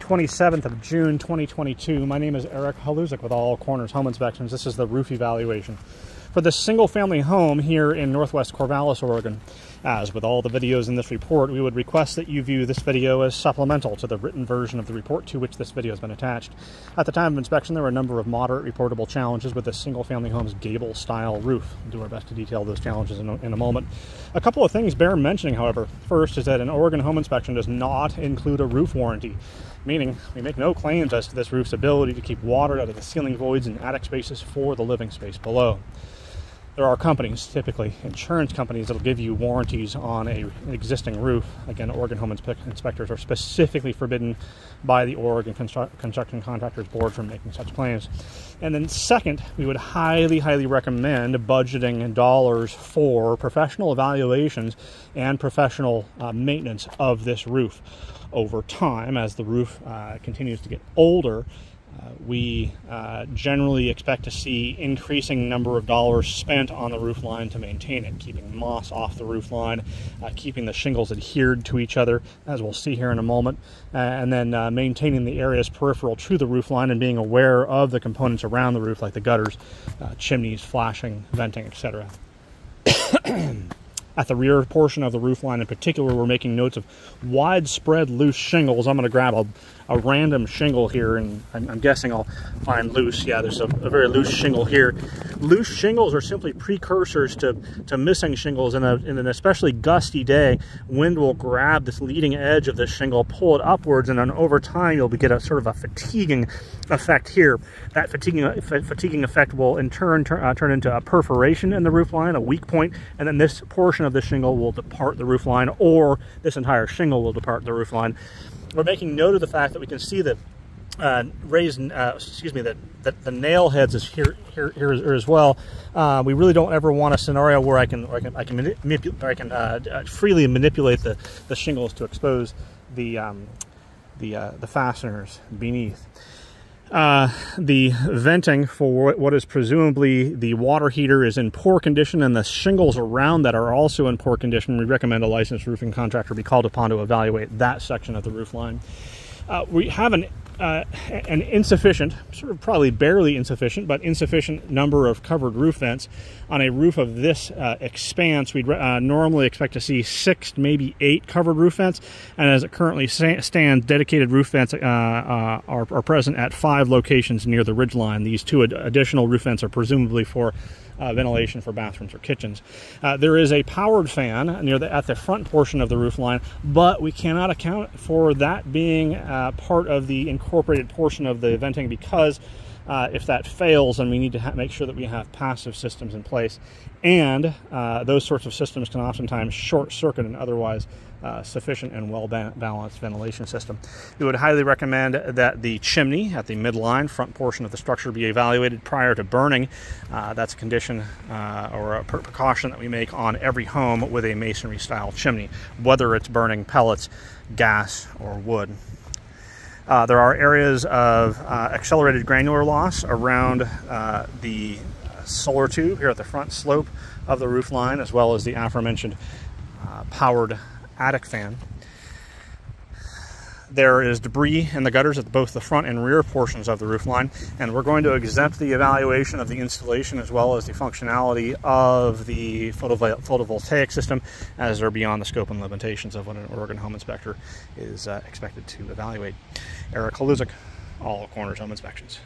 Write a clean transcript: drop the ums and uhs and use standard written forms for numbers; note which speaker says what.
Speaker 1: 27th of June 2022. My name is Eric Haluzik with All Corners Home Inspections. This is the roof evaluation for this single-family home here in Northwest Corvallis, Oregon. As with all the videos in this report, we would request that you view this video as supplemental to the written version of the report to which this video has been attached. At the time of inspection, there were a number of moderate reportable challenges with this single-family home's gable-style roof. We'll do our best to detail those challenges in a moment. A couple of things bear mentioning, however. First is that an Oregon home inspection does not include a roof warranty, meaning we make no claims as to this roof's ability to keep water out of the ceiling voids and attic spaces for the living space below. There are companies, typically insurance companies, that will give you warranties on an existing roof. Again, Oregon home inspectors are specifically forbidden by the Oregon Construction Contractors Board from making such claims. And then second, we would highly recommend budgeting dollars for professional evaluations and professional maintenance of this roof. Over time, as the roof continues to get older, we generally expect to see increasing number of dollars spent on the roof line to maintain it, keeping moss off the roof line, keeping the shingles adhered to each other, as we'll see here in a moment, and then maintaining the areas peripheral to the roof line and being aware of the components around the roof, like the gutters, chimneys, flashing, venting, etc. At the rear portion of the roof line in particular, we're making notes of widespread loose shingles. I'm going to grab a random shingle here, and I'm guessing I'll find loose. Yeah, there's a very loose shingle here. Loose shingles are simply precursors to missing shingles. In an especially gusty day, wind will grab this leading edge of this shingle, pull it upwards, and then over time you'll get a sort of a fatiguing effect here. That fatiguing effect will in turn turn into a perforation in the roof line, a weak point, and then this portion of the shingle will depart the roof line, or this entire shingle will depart the roof line. We're making note of the fact that we can see that that the nail heads is here as well. We really don't ever want a scenario where I can freely manipulate the shingles to expose the fasteners beneath. The venting for what is presumably the water heater is in poor condition, and the shingles around that are also in poor condition. We recommend a licensed roofing contractor be called upon to evaluate that section of the roof line. We have an insufficient, sort of probably barely insufficient, but insufficient number of covered roof vents. On a roof of this expanse, we'd normally expect to see 6, maybe 8 covered roof vents, and as it currently stands, dedicated roof vents are present at 5 locations near the ridgeline. These 2 additional roof vents are presumably for ventilation for bathrooms or kitchens. There is a powered fan at the front portion of the roof line, but we cannot account for that being part of the incorporated portion of the venting, because if that fails, then we need to make sure that we have passive systems in place, and those sorts of systems can oftentimes short circuit an otherwise sufficient and well-balanced ventilation system. We would highly recommend that the chimney at the midline front portion of the structure be evaluated prior to burning. That's a condition or a precaution that we make on every home with a masonry style chimney, whether it's burning pellets, gas, or wood. There are areas of accelerated granular loss around the solar tube here at the front slope of the roof line, as well as the aforementioned powered attic fan. There is debris in the gutters at both the front and rear portions of the roof line, and we're going to exempt the evaluation of the installation as well as the functionality of the photovoltaic system, as they're beyond the scope and limitations of what an Oregon home inspector is expected to evaluate. Eric Haluzik, All Corners Home Inspections.